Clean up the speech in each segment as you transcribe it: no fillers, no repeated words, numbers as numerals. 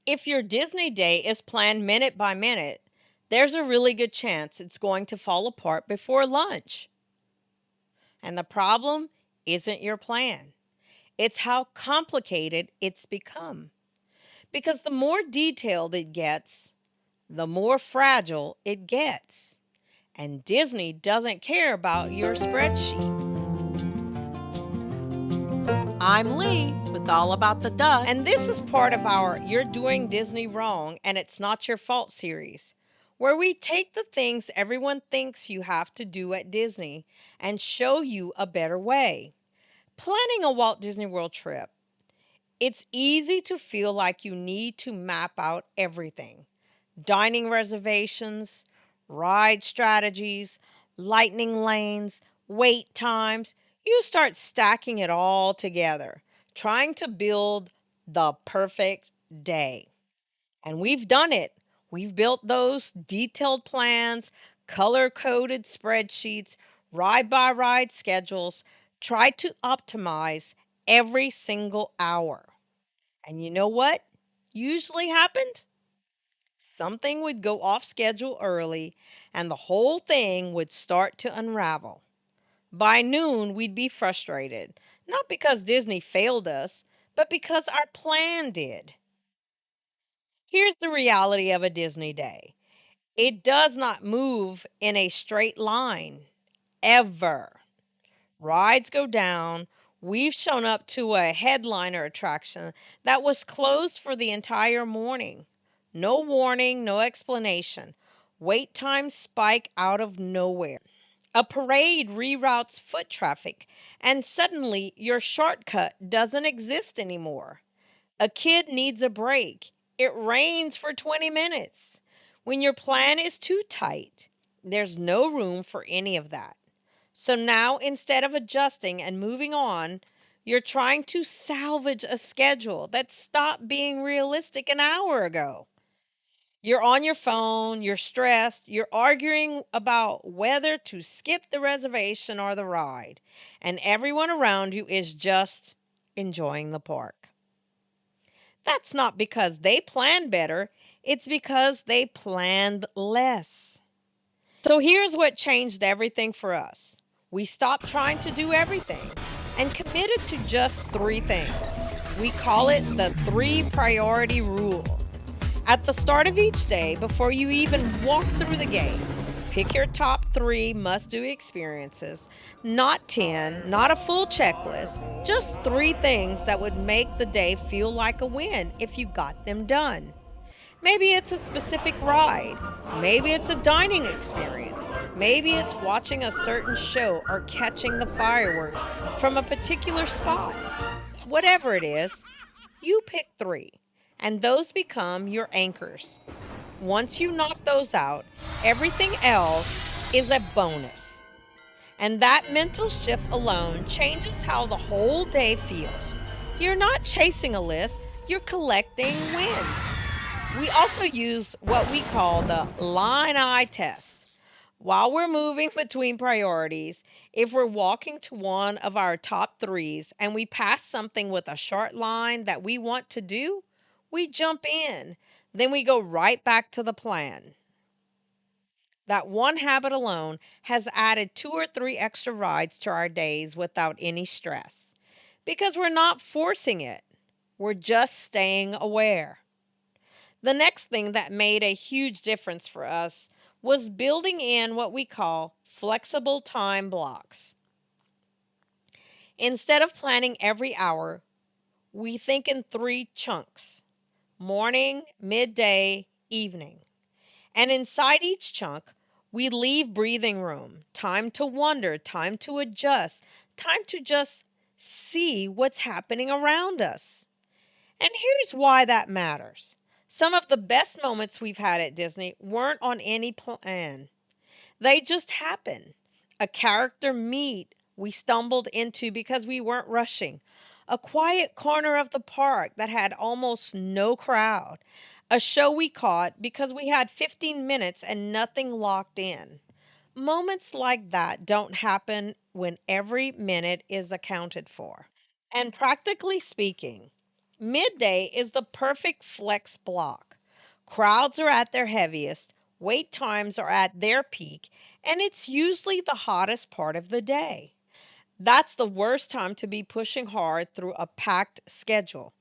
If your Disney day is planned minute by minute, there's a really good chance it's going to fall apart before lunch. And the problem isn't your plan, it's how complicated it's become. Because the more detailed it gets, the more fragile it gets. And Disney doesn't care about your spreadsheet. I'm Lee with All About the Duck, and this is part of our You're Doing Disney Wrong and It's Not Your Fault series, where we take the things everyone thinks you have to do at Disney and show you a better way. Planning a Walt Disney World trip, it's easy to feel like you need to map out everything: dining reservations, ride strategies, lightning lanes, wait times. You start stacking it all together, trying to build the perfect day. And we've done it. We've built those detailed plans, color coded spreadsheets, ride by ride schedules, tried to optimize every single hour. And you know what usually happened? Something would go off schedule early and the whole thing would start to unravel. By noon, we'd be frustrated, not because Disney failed us, but because our plan did. Here's the reality of a Disney day: it does not move in a straight line, ever. Rides go down. We've shown up to a headliner attraction that was closed for the entire morning. No warning, no explanation. Wait times spike out of nowhere. A parade reroutes foot traffic, and suddenly your shortcut doesn't exist anymore. A kid needs a break. It rains for 20 minutes. When your plan is too tight, there's no room for any of that. So now, instead of adjusting and moving on, you're trying to salvage a schedule that stopped being realistic an hour ago. You're on your phone, you're stressed, you're arguing about whether to skip the reservation or the ride, and everyone around you is just enjoying the park. That's not because they planned better, it's because they planned less. So here's what changed everything for us: we stopped trying to do everything and committed to just three things. We call it the three priority rule. At the start of each day, before you even walk through the gate, pick your top three must do experiences, not 10, not a full checklist, just three things that would make the day feel like a win if you got them done. Maybe it's a specific ride. Maybe it's a dining experience. Maybe it's watching a certain show or catching the fireworks from a particular spot. Whatever it is, you pick three, and those become your anchors. Once you knock those out, everything else is a bonus. And that mental shift alone changes how the whole day feels. You're not chasing a list, you're collecting wins. We also use what we call the line eye test. While we're moving between priorities, if we're walking to one of our top threes and we pass something with a short line that we want to do, we jump in. Then we go right back to the plan. That one habit alone has added two or three extra rides to our days without any stress. Because we're not forcing it, we're just staying aware. The next thing that made a huge difference for us was building in what we call flexible time blocks. Instead of planning every hour, we think in three chunks: morning, midday, evening. And inside each chunk, we leave breathing room, time to wonder, time to adjust, time to just see what's happening around us. And here's why that matters. Some of the best moments we've had at Disney weren't on any plan, they just happened. A character meet we stumbled into because we weren't rushing, a quiet corner of the park that had almost no crowd, a show we caught because we had 15 minutes and nothing locked in. Moments like that don't happen when every minute is accounted for. And practically speaking, Midday is the perfect flex block. Crowds are at their heaviest, wait times are at their peak, and it's usually the hottest part of the day. That's the worst time to be pushing hard through a packed schedule.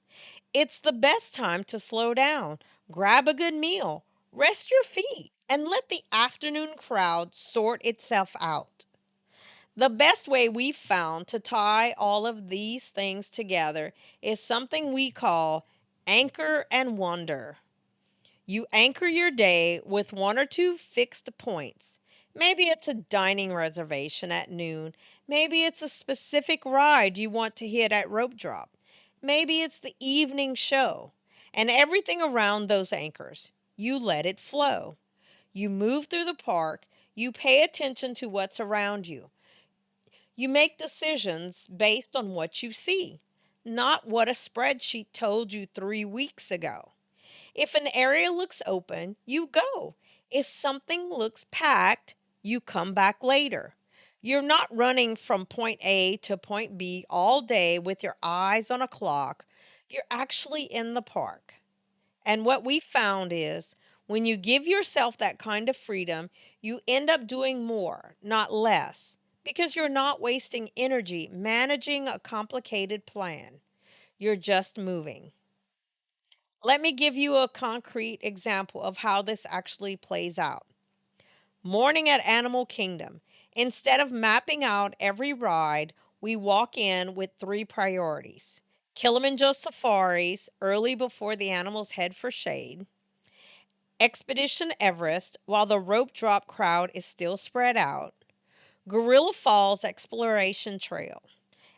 It's the best time to slow down, grab a good meal, rest your feet, and let the afternoon crowd sort itself out. The best way we've found to tie all of these things together is something we call anchor and wonder. You anchor your day with one or two fixed points. Maybe it's a dining reservation at noon. Maybe it's a specific ride you want to hit at rope drop. Maybe it's the evening show. And everything around those anchors, you let it flow. You move through the park. You pay attention to what's around you. You make decisions based on what you see, not what a spreadsheet told you 3 weeks ago. If an area looks open, you go. If something looks packed, you come back later. You're not running from point A to point B all day with your eyes on a clock. You're actually in the park. And what we found is when you give yourself that kind of freedom, you end up doing more, not less, because you're not wasting energy managing a complicated plan. You're just moving. Let me give you a concrete example of how this actually plays out. Morning at Animal Kingdom. Instead of mapping out every ride, we walk in with three priorities: Kilimanjaro safaris early before the animals head for shade, Expedition Everest while the rope drop crowd is still spread out, Gorilla Falls Exploration Trail,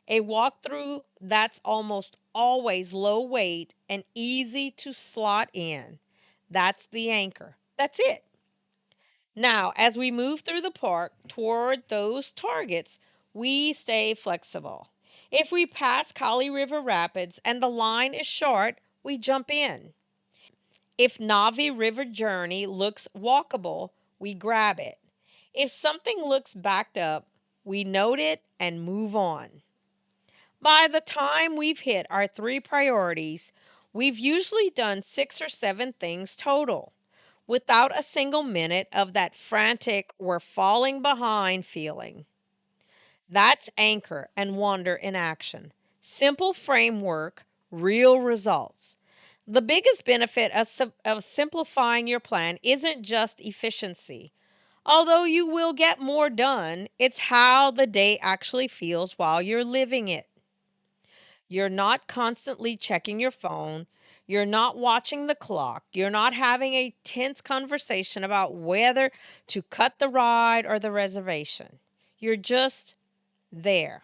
a walkthrough that's almost always low weight and easy to slot in. That's the anchor. That's it. Now, as we move through the park toward those targets, we stay flexible. If we pass Kali River Rapids and the line is short, we jump in. If Navi River Journey looks walkable, we grab it. If something looks backed up, we note it and move on. By the time we've hit our three priorities, we've usually done 6 or 7 things total without a single minute of that frantic, we're falling behind feeling. That's anchor and wonder in action. Simple framework, real results. The biggest benefit of simplifying your plan isn't just efficiency. Although you will get more done, it's how the day actually feels while you're living it. You're not constantly checking your phone. You're not watching the clock. You're not having a tense conversation about whether to cut the ride or the reservation. You're just there.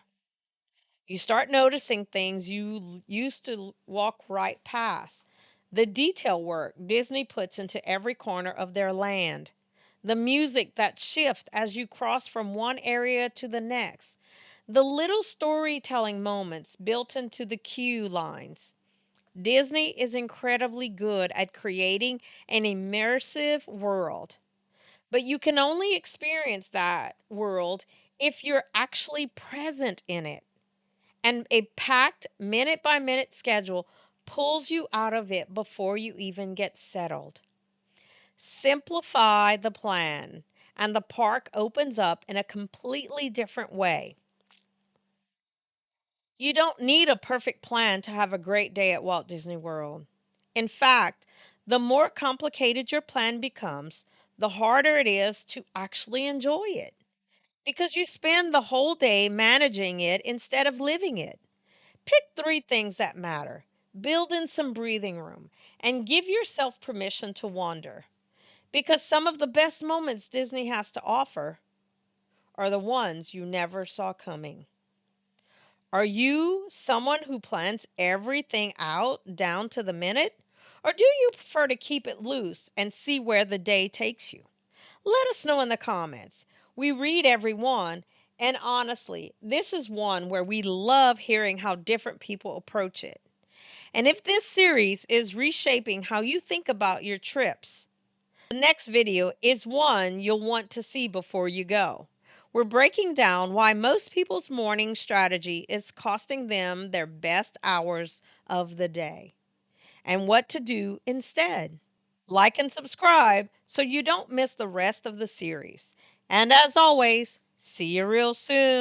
You start noticing things you used to walk right past. The detail work Disney puts into every corner of their land. The music that shifts as you cross from one area to the next. The little storytelling moments built into the queue lines. Disney is incredibly good at creating an immersive world, but you can only experience that world if you're actually present in it. And a packed minute by minute schedule pulls you out of it before you even get settled. Simplify the plan, and the park opens up in a completely different way. You don't need a perfect plan to have a great day at Walt Disney World. In fact, the more complicated your plan becomes, the harder it is to actually enjoy it because you spend the whole day managing it instead of living it. Pick three things that matter, build in some breathing room, and give yourself permission to wander because some of the best moments Disney has to offer are the ones you never saw coming. Are you someone who plans everything out down to the minute? Or do you prefer to keep it loose and see where the day takes you? Let us know in the comments. We read every one, and honestly, this is one where we love hearing how different people approach it. And if this series is reshaping how you think about your trips, the next video is one you'll want to see before you go. We're breaking down why most people's morning strategy is costing them their best hours of the day and what to do instead. Like and subscribe so you don't miss the rest of the series. And as always, see you real soon.